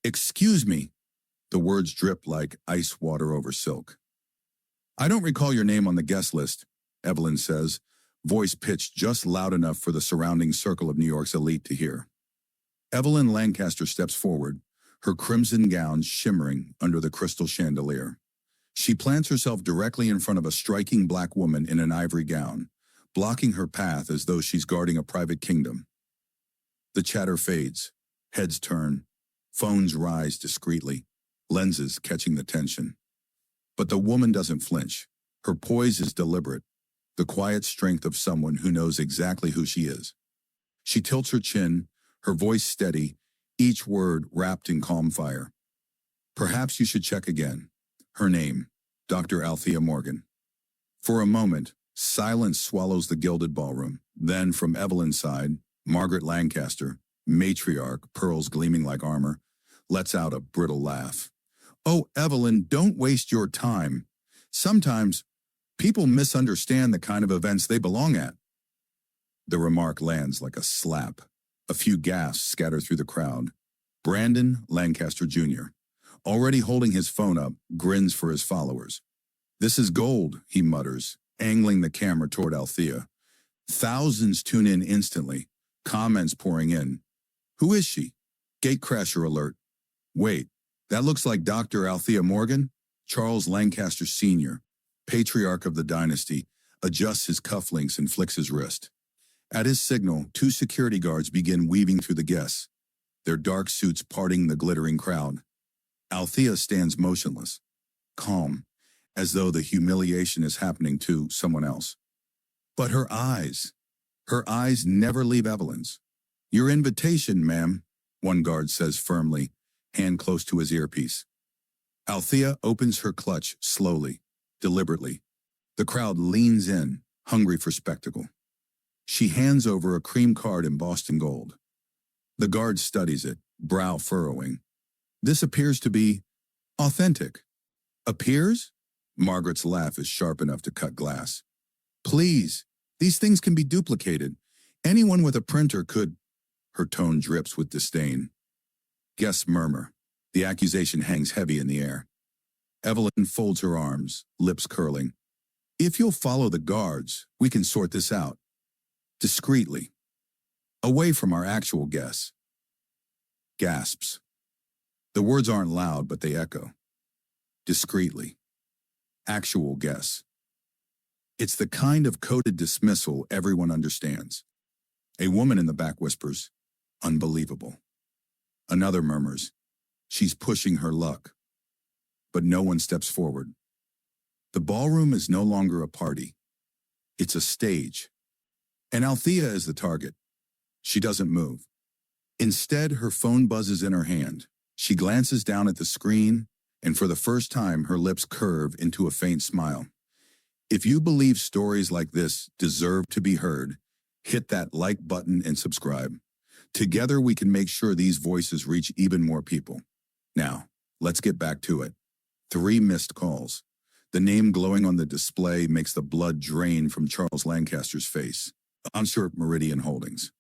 Excuse me. The words drip like ice water over silk. I don't recall your name on the guest list, Evelyn says, voice pitched just loud enough for the surrounding circle of New York's elite to hear. Evelyn Lancaster steps forward, her crimson gown shimmering under the crystal chandelier. She plants herself directly in front of a striking black woman in an ivory gown, blocking her path as though she's guarding a private kingdom. The chatter fades, heads turn, phones rise discreetly, lenses catching the tension. But the woman doesn't flinch. Her poise is deliberate, the quiet strength of someone who knows exactly who she is. She tilts her chin, her voice steady, each word wrapped in calm fire. Perhaps you should check again. Her name, Dr. Althea Morgan. For a moment, silence swallows the gilded ballroom. Then from Evelyn's side, Margaret Lancaster, matriarch, pearls gleaming like armor, lets out a brittle laugh. Oh, Evelyn, don't waste your time. Sometimes people misunderstand the kind of events they belong at. The remark lands like a slap. A few gasps scatter through the crowd. Brandon Lancaster Jr., already holding his phone up, grins for his followers. This is gold, he mutters, angling the camera toward Althea. Thousands tune in instantly, comments pouring in. Who is she? Gatecrasher alert. Wait, that looks like Dr. Althea Morgan? Charles Lancaster Sr., patriarch of the dynasty, adjusts his cufflinks and flicks his wrist. At his signal, two security guards begin weaving through the guests, their dark suits parting the glittering crowd. Althea stands motionless, calm, as though the humiliation is happening to someone else. But her eyes never leave Evelyn's. Your invitation, ma'am, one guard says firmly, hand close to his earpiece. Althea opens her clutch slowly, deliberately. The crowd leans in, hungry for spectacle. She hands over a cream card embossed in gold. The guard studies it, brow furrowing. This appears to be authentic. Appears? Margaret's laugh is sharp enough to cut glass. Please, these things can be duplicated. Anyone with a printer could. Her tone drips with disdain. Guests murmur. The accusation hangs heavy in the air. Evelyn folds her arms, lips curling. If you'll follow the guards, we can sort this out. Discreetly. Away from our actual guests. Gasps. The words aren't loud, but they echo. Discreetly. Actual guests. It's the kind of coded dismissal everyone understands. A woman in the back whispers, unbelievable. Another murmurs, she's pushing her luck. But no one steps forward. The ballroom is no longer a party. It's a stage. And Althea is the target. She doesn't move. Instead, her phone buzzes in her hand. She glances down at the screen, and for the first time, her lips curve into a faint smile. If you believe stories like this deserve to be heard, hit that like button and subscribe. Together, we can make sure these voices reach even more people. Now, let's get back to it. 3 missed calls. The name glowing on the display makes the blood drain from Charles Lancaster's face. Unsure Meridian Holdings.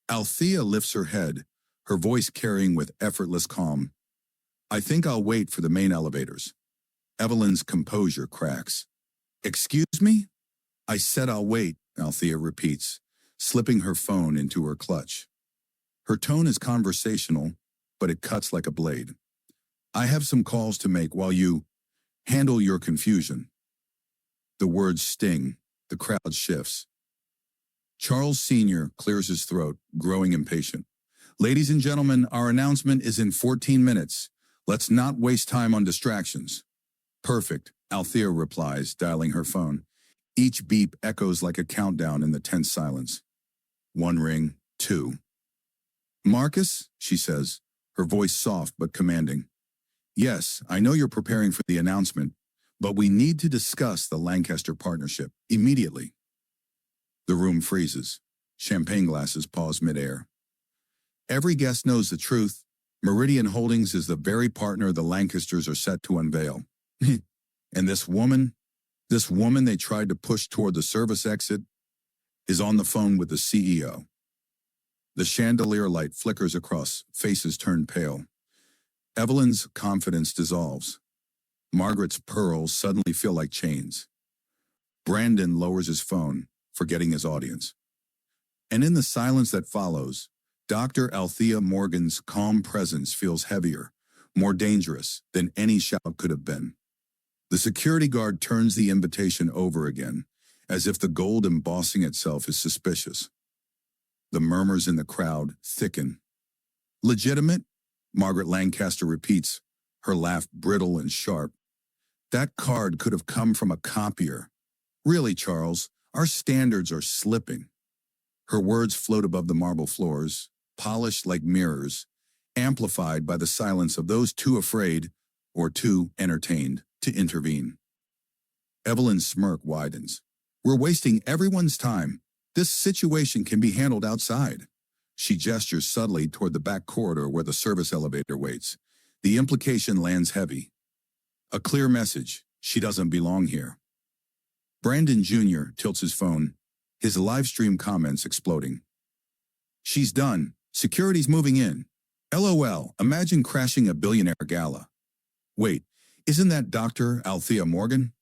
Althea lifts her head, her voice carrying with effortless calm. I think I'll wait for the main elevators. Evelyn's composure cracks. Excuse me? I said I'll wait, Althea repeats, slipping her phone into her clutch. Her tone is conversational, but it cuts like a blade. I have some calls to make while you handle your confusion. The words sting, the crowd shifts. Charles Sr. clears his throat, growing impatient. Ladies and gentlemen, our announcement is in 14 minutes. Let's not waste time on distractions. Perfect, Althea replies, dialing her phone. Each beep echoes like a countdown in the tense silence. 1 ring, 2. Marcus, she says, her voice soft but commanding. Yes, I know you're preparing for the announcement, but we need to discuss the Lancaster partnership immediately. The room freezes. Champagne glasses pause midair. Every guest knows the truth. Meridian Holdings is the very partner the Lancasters are set to unveil. And this woman they tried to push toward the service exit, is on the phone with the CEO. The chandelier light flickers across, faces turn pale. Evelyn's confidence dissolves. Margaret's pearls suddenly feel like chains. Brandon lowers his phone, forgetting his audience. And in the silence that follows, Dr. Althea Morgan's calm presence feels heavier, more dangerous than any shout could have been. The security guard turns the invitation over again, as if the gold embossing itself is suspicious. The murmurs in the crowd thicken. Legitimate? Margaret Lancaster repeats, her laugh brittle and sharp. That card could have come from a copier. Really, Charles, our standards are slipping. Her words float above the marble floors, polished like mirrors, amplified by the silence of those too afraid or too entertained to intervene. Evelyn's smirk widens. We're wasting everyone's time. This situation can be handled outside. She gestures subtly toward the back corridor where the service elevator waits. The implication lands heavy. A clear message. She doesn't belong here. Brandon Jr. tilts his phone, his live stream comments exploding. She's done. Security's moving in. LOL, imagine crashing a billionaire gala. Wait, isn't that Dr. Althea Morgan?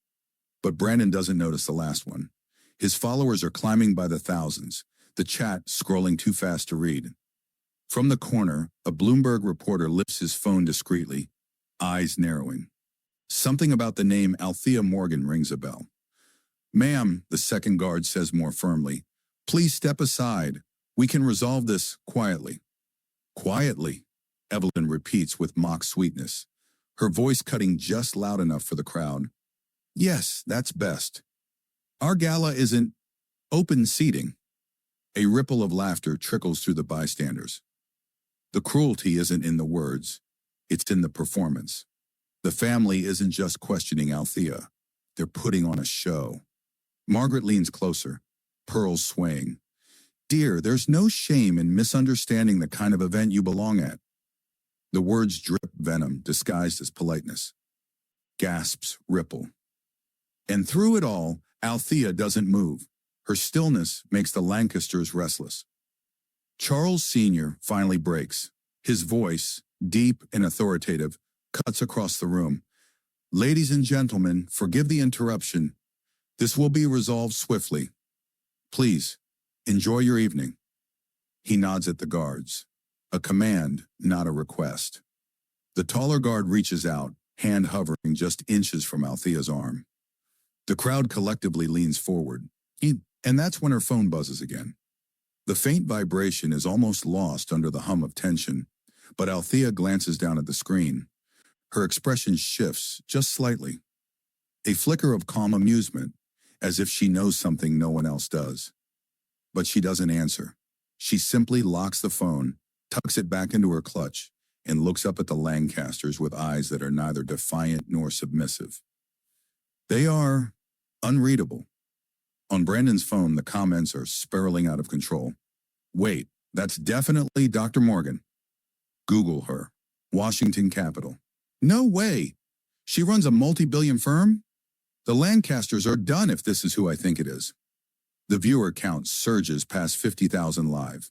But Brandon doesn't notice the last one. His followers are climbing by the thousands, the chat scrolling too fast to read. From the corner, a Bloomberg reporter lifts his phone discreetly, eyes narrowing. Something about the name Althea Morgan rings a bell. Ma'am, the second guard says more firmly, please step aside. We can resolve this quietly. Quietly, Evelyn repeats with mock sweetness, her voice cutting just loud enough for the crowd. Yes, that's best. Our gala isn't open seating. A ripple of laughter trickles through the bystanders. The cruelty isn't in the words, it's in the performance. The family isn't just questioning Althea, they're putting on a show. Margaret leans closer, pearls swaying. Dear, there's no shame in misunderstanding the kind of event you belong at. The words drip venom disguised as politeness. Gasps ripple. And through it all, Althea doesn't move. Her stillness makes the Lancasters restless. Charles Sr. finally breaks. His voice, deep and authoritative, cuts across the room. Ladies and gentlemen, forgive the interruption. This will be resolved swiftly. Please, enjoy your evening. He nods at the guards. A command, not a request. The taller guard reaches out, hand hovering just inches from Althea's arm. The crowd collectively leans forward, and that's when her phone buzzes again. The faint vibration is almost lost under the hum of tension, but Althea glances down at the screen. Her expression shifts just slightly. A flicker of calm amusement, as if she knows something no one else does. But she doesn't answer. She simply locks the phone, tucks it back into her clutch, and looks up at the Lancasters with eyes that are neither defiant nor submissive. They are unreadable. On Brandon's phone, the comments are spiraling out of control. Wait, that's definitely Dr. Morgan. Google her. Washington Capitol. No way. She runs a multi-billion firm? The Lancasters are done if this is who I think it is. The viewer count surges past 50,000 live.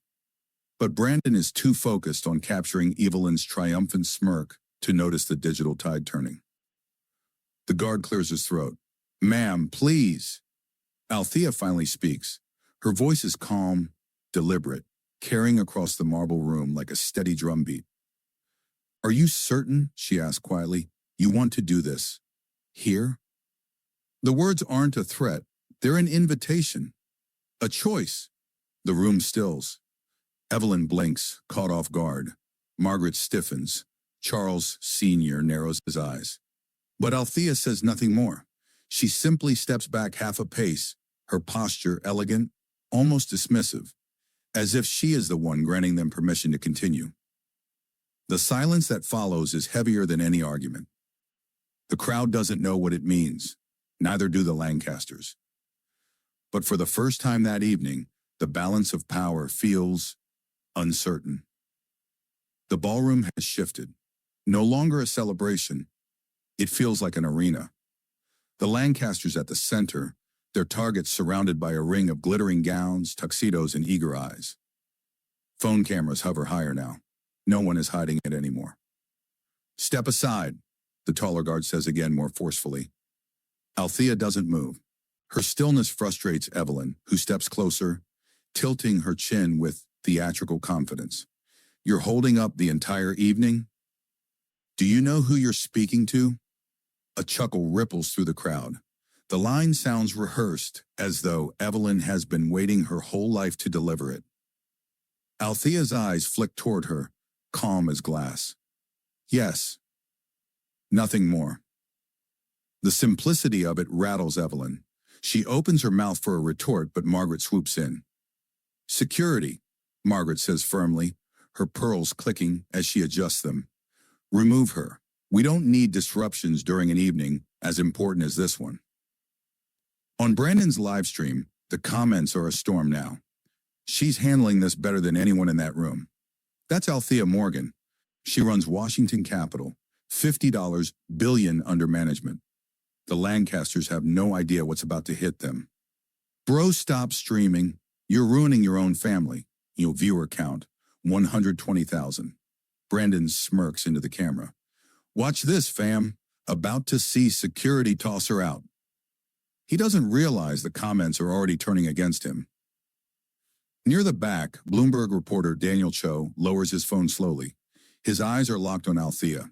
But Brandon is too focused on capturing Evelyn's triumphant smirk to notice the digital tide turning. The guard clears his throat. Ma'am, please. Althea finally speaks. Her voice is calm, deliberate, carrying across the marble room like a steady drumbeat. Are you certain, she asked quietly, you want to do this? Here? The words aren't a threat. They're an invitation. A choice. The room stills. Evelyn blinks, caught off guard. Margaret stiffens. Charles Sr. narrows his eyes. But Althea says nothing more. She simply steps back half a pace, her posture elegant, almost dismissive, as if she is the one granting them permission to continue. The silence that follows is heavier than any argument. The crowd doesn't know what it means, neither do the Lancasters. But for the first time that evening, the balance of power feels uncertain. The ballroom has shifted. No longer a celebration, it feels like an arena. The Lancasters at the center, their targets surrounded by a ring of glittering gowns, tuxedos, and eager eyes. Phone cameras hover higher now. No one is hiding it anymore. Step aside, the taller guard says again more forcefully. Althea doesn't move. Her stillness frustrates Evelyn, who steps closer, tilting her chin with theatrical confidence. You're holding up the entire evening? Do you know who you're speaking to? A chuckle ripples through the crowd. The line sounds rehearsed, as though Evelyn has been waiting her whole life to deliver it. Althea's eyes flick toward her, calm as glass. Yes. Nothing more. The simplicity of it rattles Evelyn. She opens her mouth for a retort, but Margaret swoops in. Security, Margaret says firmly, her pearls clicking as she adjusts them. Remove her. We don't need disruptions during an evening as important as this one. On Brandon's live stream, the comments are a storm now. She's handling this better than anyone in that room. That's Althea Morgan. She runs Washington Capital, $50 billion under management. The Lancasters have no idea what's about to hit them. Bro, stop streaming. You're ruining your own family. Your viewer count, 120,000. Brandon smirks into the camera. Watch this, fam. About to see security toss her out. He doesn't realize the comments are already turning against him. Near the back, Bloomberg reporter Daniel Cho lowers his phone slowly. His eyes are locked on Althea.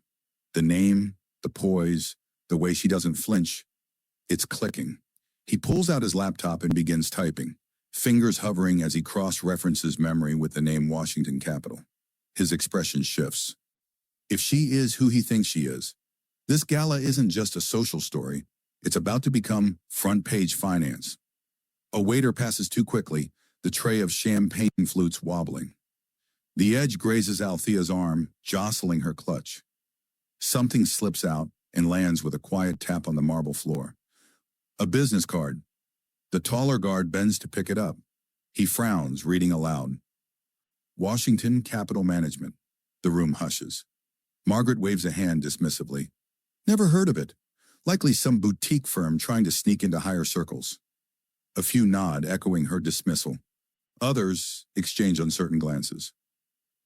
The name, the poise, the way she doesn't flinch. It's clicking. He pulls out his laptop and begins typing, fingers hovering as he cross-references memory with the name Washington Capital. His expression shifts. If she is who he thinks she is, this gala isn't just a social story. It's about to become front-page finance. A waiter passes too quickly, the tray of champagne flutes wobbling. The edge grazes Althea's arm, jostling her clutch. Something slips out and lands with a quiet tap on the marble floor. A business card. The taller guard bends to pick it up. He frowns, reading aloud. Washington Capital Management. The room hushes. Margaret waves a hand dismissively. Never heard of it. Likely some boutique firm trying to sneak into higher circles. A few nod, echoing her dismissal. Others exchange uncertain glances.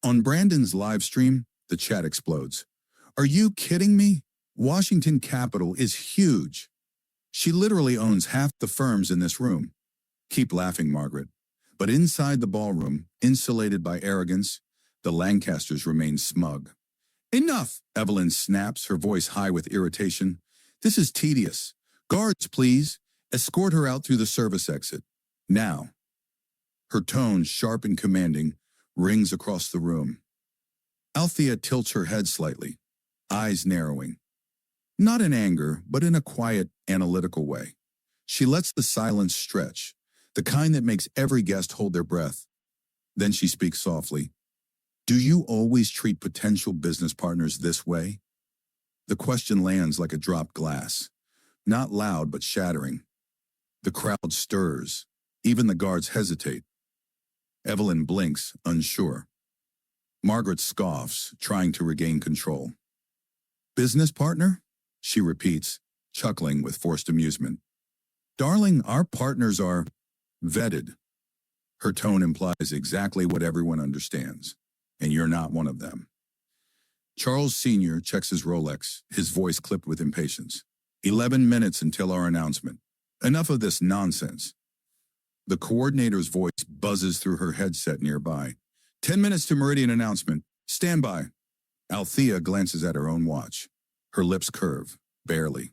On Brandon's live stream, the chat explodes. Are you kidding me? Washington Capital is huge. She literally owns half the firms in this room. Keep laughing, Margaret. But inside the ballroom, insulated by arrogance, the Lancasters remain smug. Enough, Evelyn snaps, her voice high with irritation. This is tedious. Guards, please. Escort her out through the service exit. Now. Her tone, sharp and commanding, rings across the room. Althea tilts her head slightly, eyes narrowing. Not in anger, but in a quiet, analytical way. She lets the silence stretch, the kind that makes every guest hold their breath. Then she speaks softly. Do you always treat potential business partners this way? The question lands like a dropped glass. Not loud, but shattering. The crowd stirs. Even the guards hesitate. Evelyn blinks, unsure. Margaret scoffs, trying to regain control. Business partner? She repeats, chuckling with forced amusement. Darling, our partners are vetted. Her tone implies exactly what everyone understands, and you're not one of them. Charles Sr. checks his Rolex, his voice clipped with impatience. 11 minutes until our announcement. Enough of this nonsense. The coordinator's voice buzzes through her headset nearby. 10 minutes to Meridian announcement. Stand by. Althea glances at her own watch. Her lips curve, barely.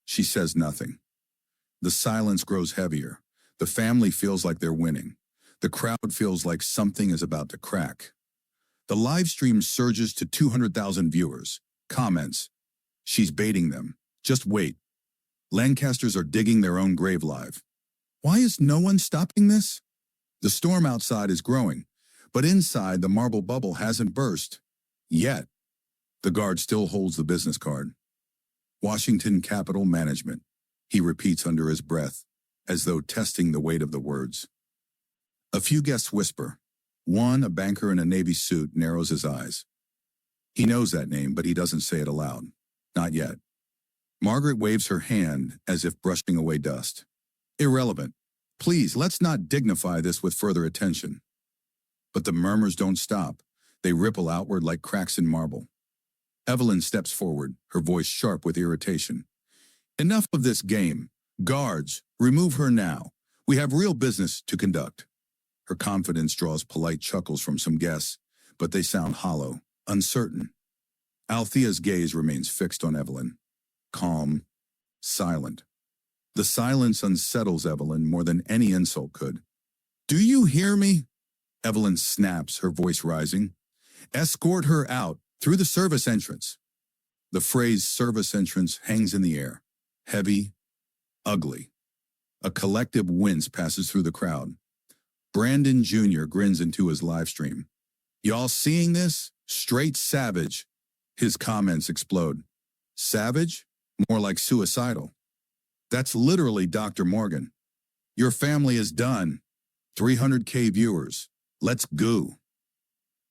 She says nothing. The silence grows heavier. The family feels like they're winning. The crowd feels like something is about to crack. The live stream surges to 200,000 viewers. Comments. She's baiting them. Just wait. Lancasters are digging their own grave live. Why is no one stopping this? The storm outside is growing, but inside the marble bubble hasn't burst. Yet. The guard still holds the business card. Washington Capital Management, he repeats under his breath, as though testing the weight of the words. A few guests whisper. One, a banker in a navy suit, narrows his eyes. He knows that name, but he doesn't say it aloud. Not yet. Margaret waves her hand as if brushing away dust. Irrelevant. Please, let's not dignify this with further attention. But the murmurs don't stop. They ripple outward like cracks in marble. Evelyn steps forward, her voice sharp with irritation. Enough of this game. Guards, remove her now. We have real business to conduct. Her confidence draws polite chuckles from some guests, but they sound hollow, uncertain. Althea's gaze remains fixed on Evelyn. Calm, silent. The silence unsettles Evelyn more than any insult could. Do you hear me? Evelyn snaps, her voice rising. Escort her out, through the service entrance. The phrase service entrance hangs in the air, heavy, ugly. A collective wince passes through the crowd. Brandon Jr. grins into his live stream. Y'all seeing this? Straight savage. His comments explode. Savage? More like suicidal. That's literally Dr. Morgan. Your family is done. 300K viewers. Let's go.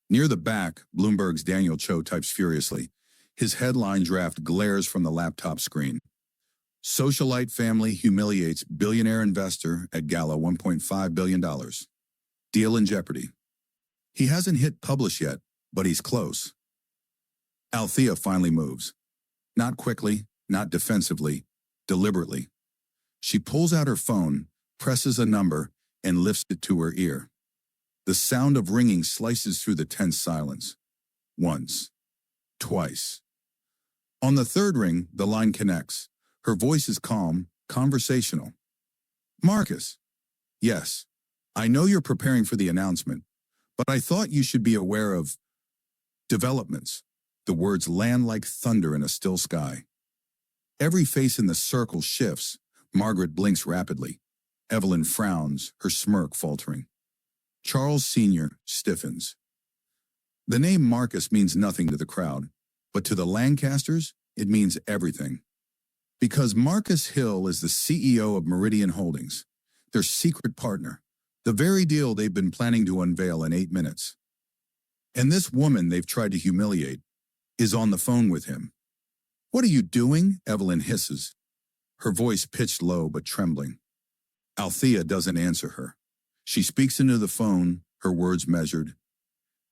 Near the back, Bloomberg's Daniel Cho types furiously. His headline draft glares from the laptop screen. Socialite family humiliates billionaire investor at gala $1.5 billion. Deal in jeopardy. He hasn't hit publish yet, but he's close. Althea finally moves. Not quickly, not defensively, deliberately. She pulls out her phone, presses a number, and lifts it to her ear. The sound of ringing slices through the tense silence. Once. Twice. On the third ring, the line connects. Her voice is calm, conversational. Marcus. Yes, I know you're preparing for the announcement, but I thought you should be aware of developments. The words land like thunder in a still sky. Every face in the circle shifts. Margaret blinks rapidly. Evelyn frowns, her smirk faltering. Charles Sr. stiffens. The name Marcus means nothing to the crowd, but to the Lancasters, it means everything. Because Marcus Hill is the CEO of Meridian Holdings, their secret partner, the very deal they've been planning to unveil in 8 minutes. And this woman they've tried to humiliate is on the phone with him. What are you doing? Evelyn hisses, her voice pitched low but trembling. Althea doesn't answer her. She speaks into the phone, her words measured.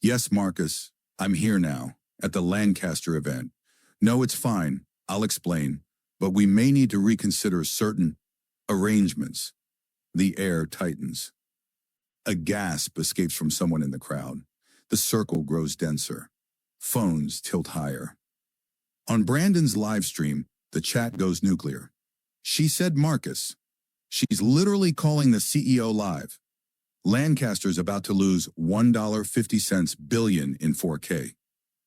Yes, Marcus, I'm here now, at the Lancaster event. No, it's fine, I'll explain, but we may need to reconsider certain arrangements. The air tightens. A gasp escapes from someone in the crowd. The circle grows denser. Phones tilt higher. On Brandon's live stream, the chat goes nuclear. She said Marcus. She's literally calling the CEO live. Lancaster's about to lose $1.50 billion in 4K.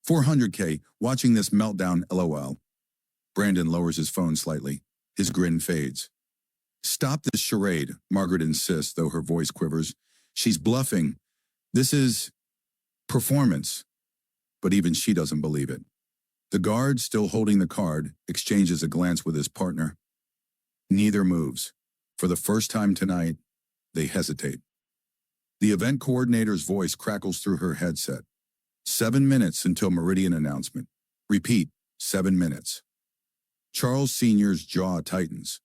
400K watching this meltdown, LOL. Brandon lowers his phone slightly. His grin fades. Stop this charade, Margaret insists, though her voice quivers. She's bluffing. This is performance. But even she doesn't believe it. The guard, still holding the card, exchanges a glance with his partner. Neither moves. For the first time tonight, they hesitate. The event coordinator's voice crackles through her headset. 7 minutes until Meridian announcement. Repeat, 7 minutes. Charles Sr.'s jaw tightens.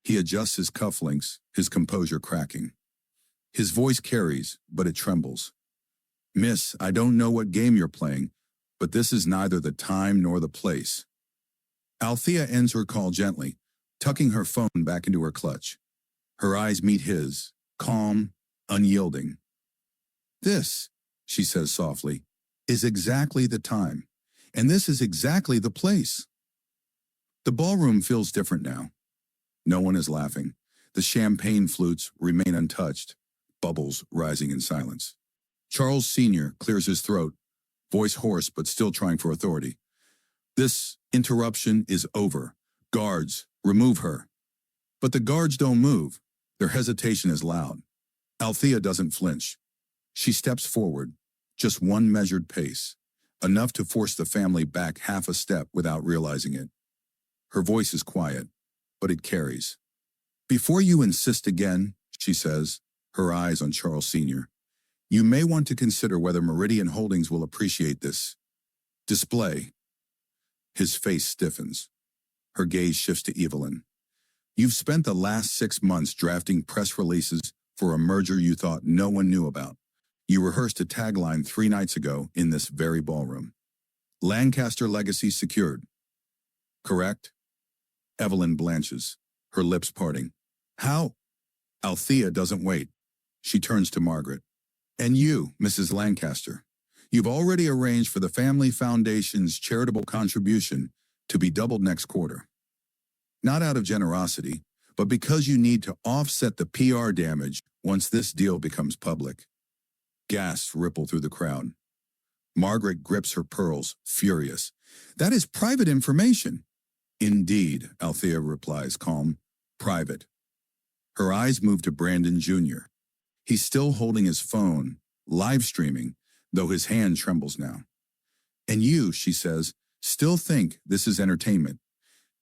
He adjusts his cufflinks, his composure cracking. His voice carries, but it trembles. Miss, I don't know what game you're playing, but this is neither the time nor the place. Althea ends her call gently, tucking her phone back into her clutch. Her eyes meet his, calm, unyielding. This, she says softly, is exactly the time, and this is exactly the place. The ballroom feels different now. No one is laughing. The champagne flutes remain untouched, bubbles rising in silence. Charles Sr. clears his throat, voice hoarse but still trying for authority. This interruption is over. Guards, remove her. But the guards don't move. Their hesitation is loud. Althea doesn't flinch. She steps forward, just one measured pace, enough to force the family back half a step without realizing it. Her voice is quiet, but it carries. Before you insist again, she says, her eyes on Charles Sr., you may want to consider whether Meridian Holdings will appreciate this display. His face stiffens. Her gaze shifts to Evelyn. You've spent the last 6 months drafting press releases for a merger you thought no one knew about. You rehearsed a tagline 3 nights ago in this very ballroom. Lancaster legacy secured. Correct? Evelyn blanches, her lips parting. How? Althea doesn't wait. She turns to Margaret. And you, Mrs. Lancaster, you've already arranged for the Family Foundation's charitable contribution to be doubled next quarter. Not out of generosity, but because you need to offset the PR damage once this deal becomes public. Gasps ripple through the crowd. Margaret grips her pearls, furious. That is private information. Indeed, Althea replies, calm. Private. Her eyes move to Brandon Jr. He's still holding his phone, live streaming, though his hand trembles now. And you, she says, still think this is entertainment.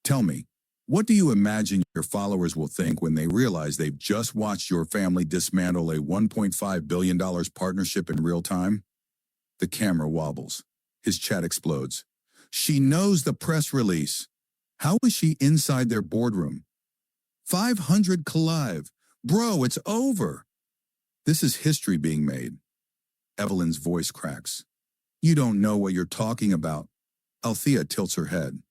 Tell me, what do you imagine your followers will think when they realize they've just watched your family dismantle a $1.5 billion partnership in real time? The camera wobbles. His chat explodes. She knows the press release. How is she inside their boardroom? 500 Clive. Bro, it's over. This is history being made. Evelyn's voice cracks. You don't know what you're talking about. Althea tilts her head.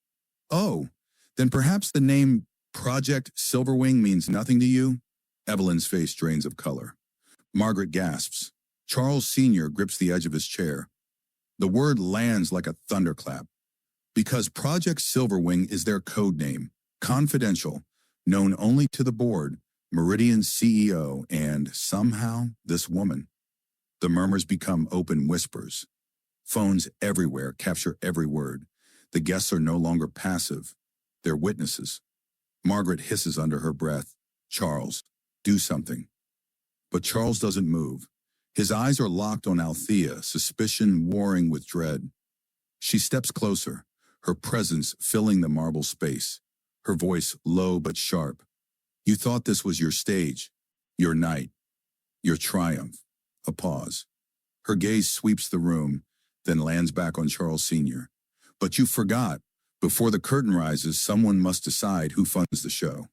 Oh, then perhaps the name Project Silverwing means nothing to you? Evelyn's face drains of color. Margaret gasps. Charles Sr. grips the edge of his chair. The word lands like a thunderclap. Because Project Silverwing is their code name, confidential, known only to the board, Meridian's CEO, and somehow this woman. The murmurs become open whispers. Phones everywhere capture every word. The guests are no longer passive. They're witnesses. Margaret hisses under her breath, Charles, do something. But Charles doesn't move. His eyes are locked on Althea, suspicion warring with dread. She steps closer, her presence filling the marble space, her voice low but sharp. You thought this was your stage, your night, your triumph. A pause. Her gaze sweeps the room, then lands back on Charles Sr. But you forgot. Before the curtain rises, someone must decide who funds the show.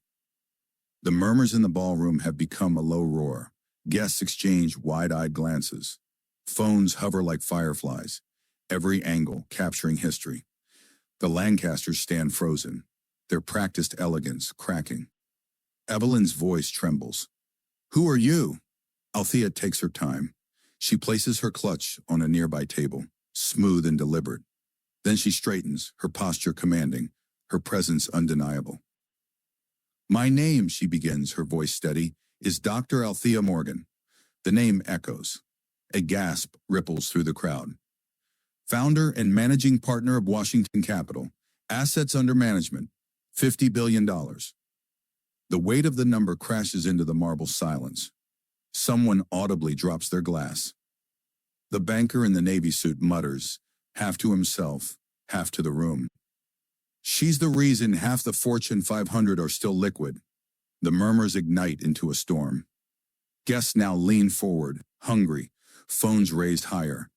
The murmurs in the ballroom have become a low roar. Guests exchange wide-eyed glances. Phones hover like fireflies, every angle capturing history. The Lancasters stand frozen, their practiced elegance cracking. Evelyn's voice trembles. Who are you? Althea takes her time. She places her clutch on a nearby table, smooth and deliberate. Then she straightens, her posture commanding, her presence undeniable. My name, she begins, her voice steady, is Dr. Althea Morgan. The name echoes. A gasp ripples through the crowd. Founder and managing partner of Washington Capital. Assets under management, $50 billion. The weight of the number crashes into the marble silence. Someone audibly drops their glass. The banker in the navy suit mutters, half to himself, half to the room. She's the reason half the Fortune 500 are still liquid. The murmurs ignite into a storm. Guests now lean forward, hungry, phones raised higher.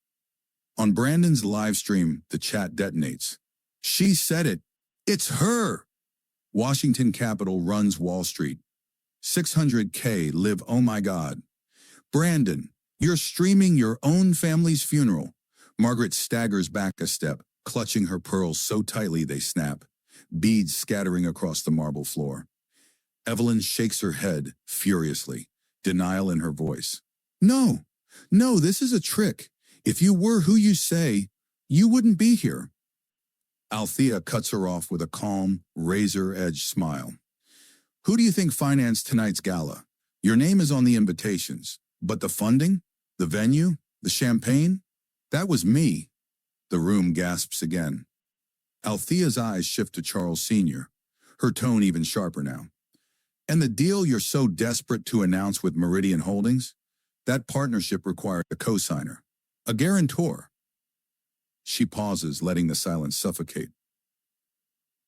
On Brandon's live stream, the chat detonates. She said it. It's her. Washington Capital runs Wall Street. 600K live, oh my God. Brandon, you're streaming your own family's funeral. Margaret staggers back a step, clutching her pearls so tightly they snap, beads scattering across the marble floor. Evelyn shakes her head furiously, denial in her voice. No, this is a trick. If you were who you say, you wouldn't be here. Althea cuts her off with a calm, razor-edged smile. Who do you think financed tonight's gala? Your name is on the invitations, but the funding, the venue, the champagne? That was me. The room gasps again. Althea's eyes shift to Charles Sr., her tone even sharper now. And the deal you're so desperate to announce with Meridian Holdings? That partnership required a co-signer, a guarantor. She pauses, letting the silence suffocate.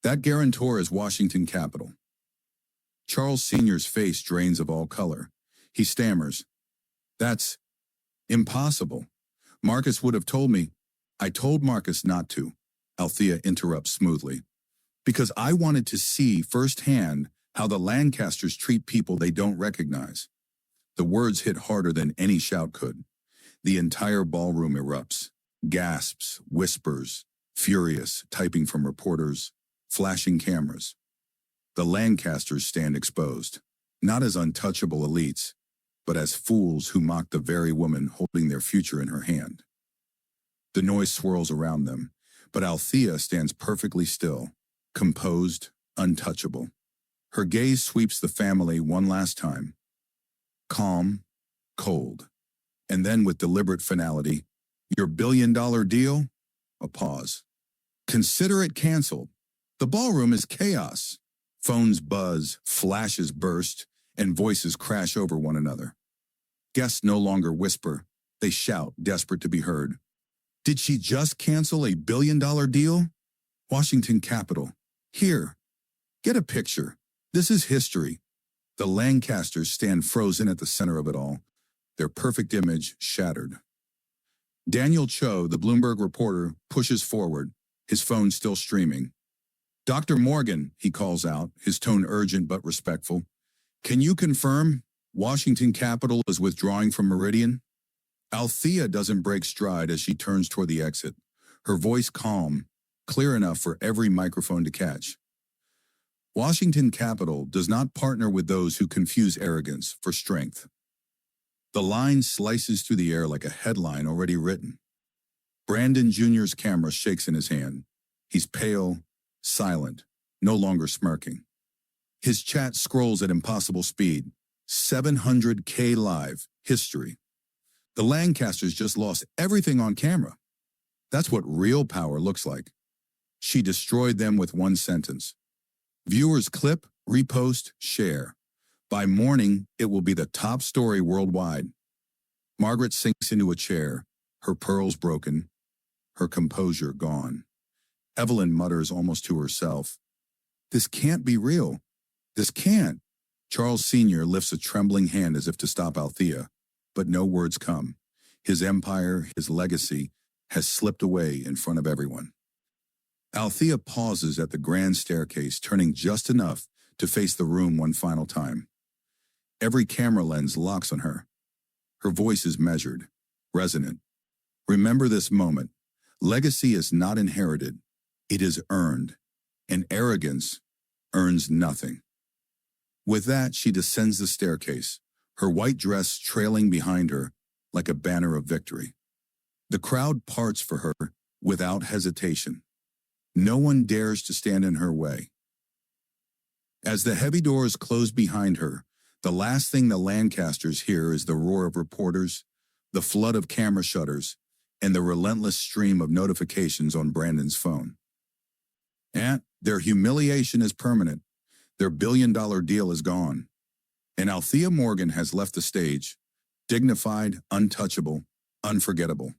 That guarantor is Washington Capital. Charles Sr.'s face drains of all color. He stammers. That's impossible. Marcus would have told me. I told Marcus not to, Althea interrupts smoothly, because I wanted to see firsthand how the Lancasters treat people they don't recognize. The words hit harder than any shout could. The entire ballroom erupts. Gasps, whispers, furious, typing from reporters, flashing cameras. The Lancasters stand exposed, not as untouchable elites, but as fools who mock the very woman holding their future in her hand. The noise swirls around them, but Althea stands perfectly still, composed, untouchable. Her gaze sweeps the family one last time. Calm, cold. And then with deliberate finality, your billion-dollar deal? A pause. Consider it canceled. The ballroom is chaos. Phones buzz, flashes burst, and voices crash over one another. Guests no longer whisper. They shout, desperate to be heard. Did she just cancel a billion-dollar deal? Washington Capitol. Here. Get a picture. This is history. The Lancasters stand frozen at the center of it all, their perfect image shattered. Daniel Cho, the Bloomberg reporter, pushes forward, his phone still streaming. Dr. Morgan, he calls out, his tone urgent but respectful. Can you confirm Washington Capitol is withdrawing from Meridian? Althea doesn't break stride as she turns toward the exit, her voice calm, clear enough for every microphone to catch. Washington Capitol does not partner with those who confuse arrogance for strength. The line slices through the air like a headline already written. Brandon Jr.'s camera shakes in his hand. He's pale, silent, no longer smirking. His chat scrolls at impossible speed. 700K live, history. The Lancasters just lost everything on camera. That's what real power looks like. She destroyed them with one sentence. Viewers clip, repost, share. By morning, it will be the top story worldwide. Margaret sinks into a chair, her pearls broken, her composure gone. Evelyn mutters almost to herself, "This can't be real. This can't." Charles Sr. lifts a trembling hand as if to stop Althea, but no words come. His empire, his legacy, has slipped away in front of everyone. Althea pauses at the grand staircase, turning just enough to face the room one final time. Every camera lens locks on her. Her voice is measured, resonant. Remember this moment. Legacy is not inherited. It is earned. And arrogance earns nothing. With that, she descends the staircase, her white dress trailing behind her like a banner of victory. The crowd parts for her without hesitation. No one dares to stand in her way. As the heavy doors close behind her, the last thing the Lancasters hear is the roar of reporters, the flood of camera shutters, and the relentless stream of notifications on Brandon's phone. And their humiliation is permanent. Their billion-dollar deal is gone. And Althea Morgan has left the stage, dignified, untouchable, unforgettable.